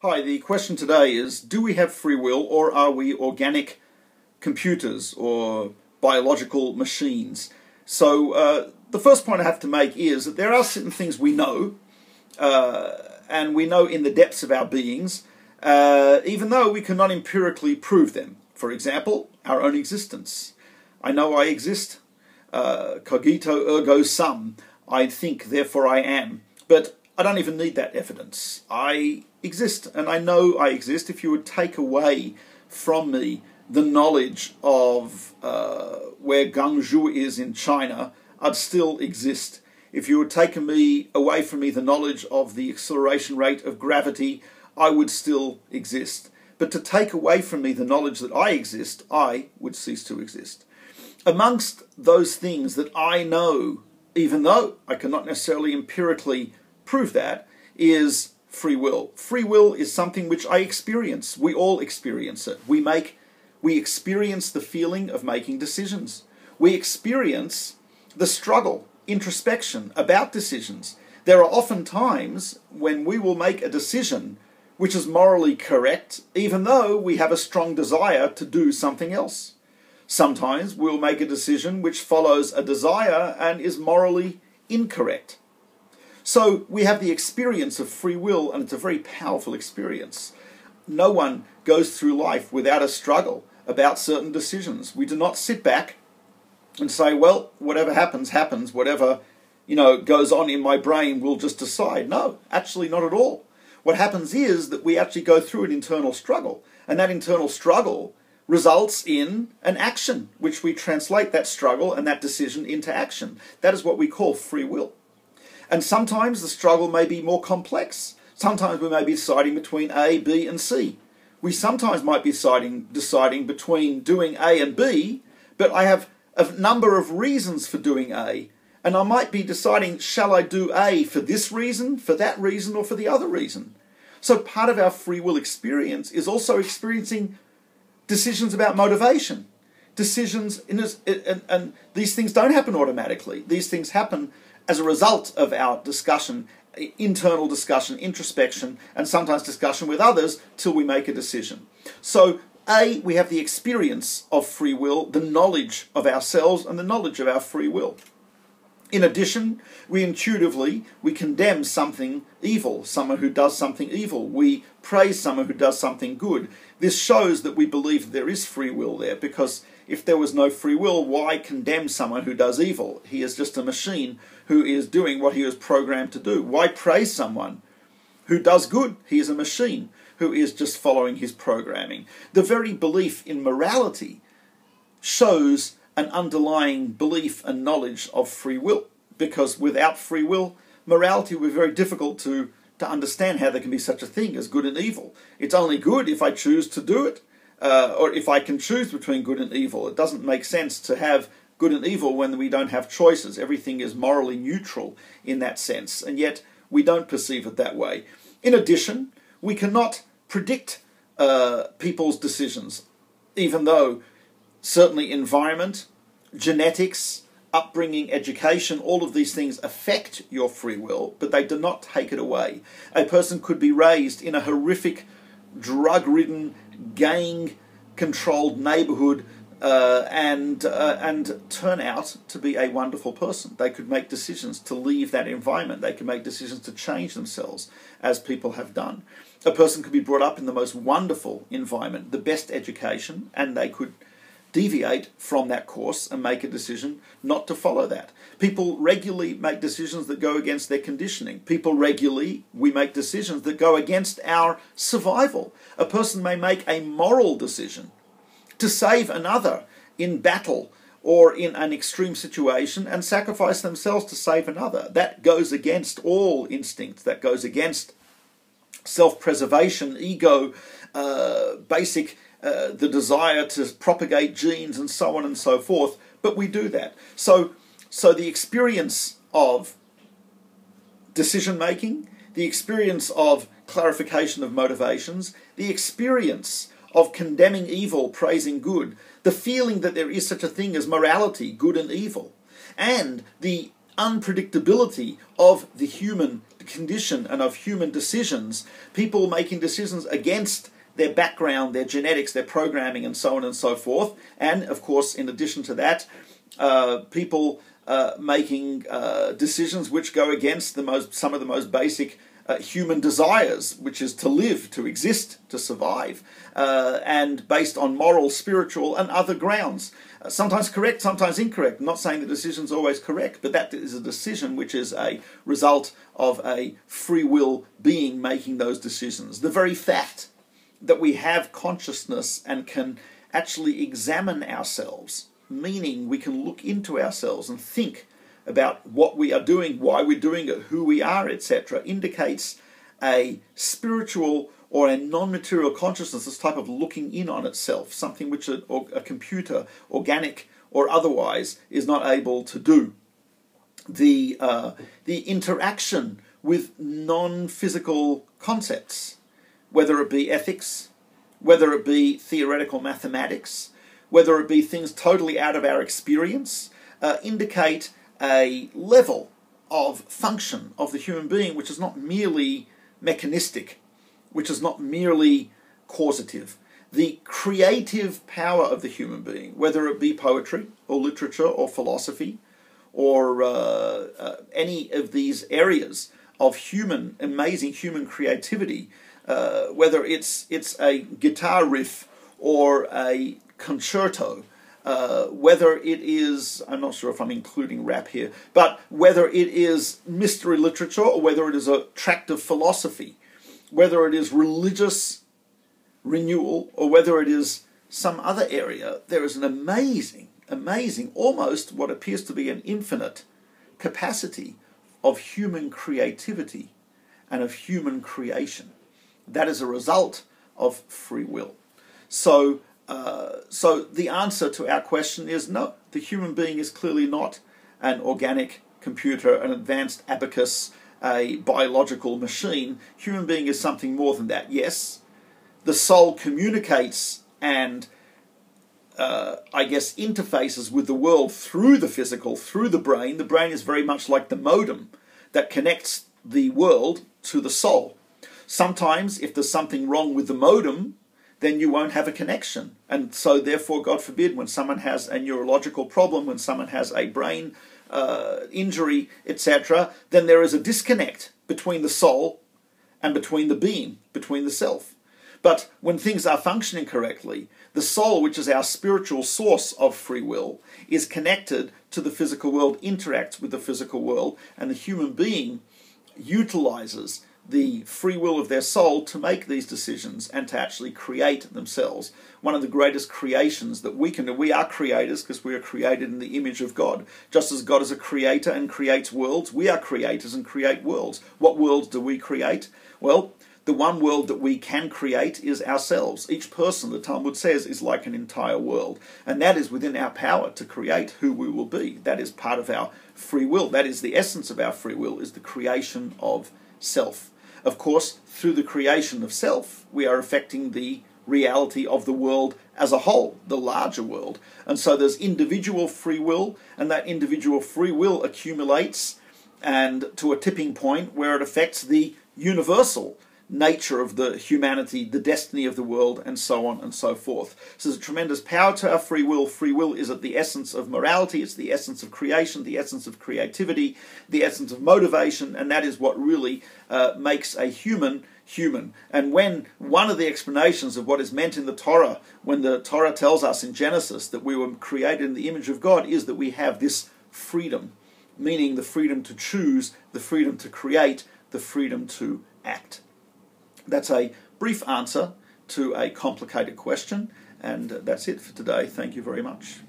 Hi, the question today is, do we have free will or are we organic computers or biological machines? So the first point I have to make is that there are certain things we know, and we know in the depths of our beings, even though we cannot empirically prove them. For example, our own existence. I know I exist. Cogito ergo sum. I think, therefore I am. But I don't even need that evidence. I exist, and I know I exist. If you would take away from me the knowledge of where Guangzhou is in China, I'd still exist. If you had taken away from me the knowledge of the acceleration rate of gravity, I would still exist. But to take away from me the knowledge that I exist, I would cease to exist. Amongst those things that I know, even though I cannot necessarily empirically prove that, is free will. Free will is something which I experience. We all experience it. We experience the feeling of making decisions. We experience the struggle, introspection about decisions. There are often times when we will make a decision which is morally correct, even though we have a strong desire to do something else. Sometimes we'll make a decision which follows a desire and is morally incorrect. So we have the experience of free will, and it's a very powerful experience. No one goes through life without a struggle about certain decisions. We do not sit back and say, well, whatever happens, happens. Whatever, goes on in my brain, we'll just decide. No, actually not at all. What happens is that we actually go through an internal struggle, and that internal struggle results in an action, which we translate that struggle and that decision into action. That is what we call free will. And sometimes the struggle may be more complex. Sometimes we may be deciding between A, B, and C. We sometimes might be deciding between doing A and B, but I have a number of reasons for doing A. And I might be deciding, shall I do A for this reason, for that reason, or for the other reason? So part of our free will experience is also experiencing decisions about motivation. Decisions, and these things don't happen automatically. These things happen as a result of our discussion, internal discussion, introspection, and sometimes discussion with others till we make a decision. So, A, we have the experience of free will, the knowledge of ourselves and the knowledge of our free will. In addition, we condemn something evil, someone who does something evil. We praise someone who does something good. This shows that we believe there is free will there, because if there was no free will, why condemn someone who does evil? He is just a machine who is doing what he was programmed to do. Why praise someone who does good? He is a machine who is just following his programming. The very belief in morality shows an underlying belief and knowledge of free will, because without free will, morality would be very difficult to understand how there can be such a thing as good and evil. It's only good if I choose to do it, or if I can choose between good and evil. It doesn't make sense to have good and evil when we don't have choices. Everything is morally neutral in that sense, and yet we don't perceive it that way. In addition, we cannot predict people's decisions, even though certainly environment, genetics, upbringing, education, all of these things affect your free will, but they do not take it away. A person could be raised in a horrific, drug-ridden, gang-controlled neighborhood and turn out to be a wonderful person. They could make decisions to leave that environment. They could make decisions to change themselves, as people have done. A person could be brought up in the most wonderful environment, the best education, and they could deviate from that course and make a decision not to follow that. People regularly make decisions that go against their conditioning. We make decisions that go against our survival. A person may make a moral decision to save another in battle or in an extreme situation and sacrifice themselves to save another. That goes against all instincts. That goes against self-preservation, ego, basic the desire to propagate genes and so on and so forth, but we do that. So the experience of decision-making, the experience of clarification of motivations, the experience of condemning evil, praising good, the feeling that there is such a thing as morality, good and evil, and the unpredictability of the human condition and of human decisions, people making decisions against their background, their genetics, their programming, and so on and so forth. And, of course, in addition to that, people making decisions which go against some of the most basic human desires, which is to live, to exist, to survive, and based on moral, spiritual, and other grounds. Sometimes correct, sometimes incorrect. I'm not saying the decision's always correct, but that is a decision which is a result of a free will being making those decisions. The very fact that we have consciousness and can actually examine ourselves, meaning we can look into ourselves and think about what we are doing, why we're doing it, who we are, etc., indicates a spiritual or a non-material consciousness, this type of looking in on itself, something which a computer, organic or otherwise, is not able to do. The interaction with non-physical concepts, whether it be ethics, whether it be theoretical mathematics, whether it be things totally out of our experience, indicate a level of function of the human being which is not merely mechanistic, which is not merely causative. The creative power of the human being, whether it be poetry or literature or philosophy or any of these areas of amazing human creativity, whether it's a guitar riff or a concerto, whether it is, I'm not sure if I'm including rap here, but whether it is mystery literature or whether it is a tract of philosophy, whether it is religious renewal or whether it is some other area, there is an amazing, almost what appears to be an infinite capacity of human creativity and of human creation. That is a result of free will. So the answer to our question is no, the human being is clearly not an organic computer, an advanced abacus, a biological machine. Human being is something more than that. Yes, the soul communicates and, interfaces with the world through the physical, through the brain. The brain is very much like the modem that connects the world to the soul. Sometimes, if there's something wrong with the modem, then you won't have a connection. And so, therefore, God forbid, when someone has a neurological problem, when someone has a brain injury, etc., then there is a disconnect between the soul and between the being, between the self. But when things are functioning correctly, the soul, which is our spiritual source of free will, is connected to the physical world, interacts with the physical world, and the human being utilizes the free will of their soul to make these decisions and to actually create themselves. One of the greatest creations that we can do, we are creators because we are created in the image of God. Just as God is a creator and creates worlds, we are creators and create worlds. What worlds do we create? Well, the one world that we can create is ourselves. Each person, the Talmud says, is like an entire world. And that is within our power to create who we will be. That is part of our free will. That is the essence of our free will, is the creation of self. Of course, through the creation of self, we are affecting the reality of the world as a whole, the larger world. And so there's individual free will, and that individual free will accumulates and to a tipping point where it affects the universal nature of the humanity, the destiny of the world, and so on and so forth. So there's a tremendous power to our free will. Free will is at the essence of morality, it's the essence of creation, the essence of creativity, the essence of motivation, and that is what really makes a human human. And when one of the explanations of what is meant in the Torah, when the Torah tells us in Genesis that we were created in the image of God, is that we have this freedom, meaning the freedom to choose, the freedom to create, the freedom to act. That's a brief answer to a complicated question, and that's it for today. Thank you very much.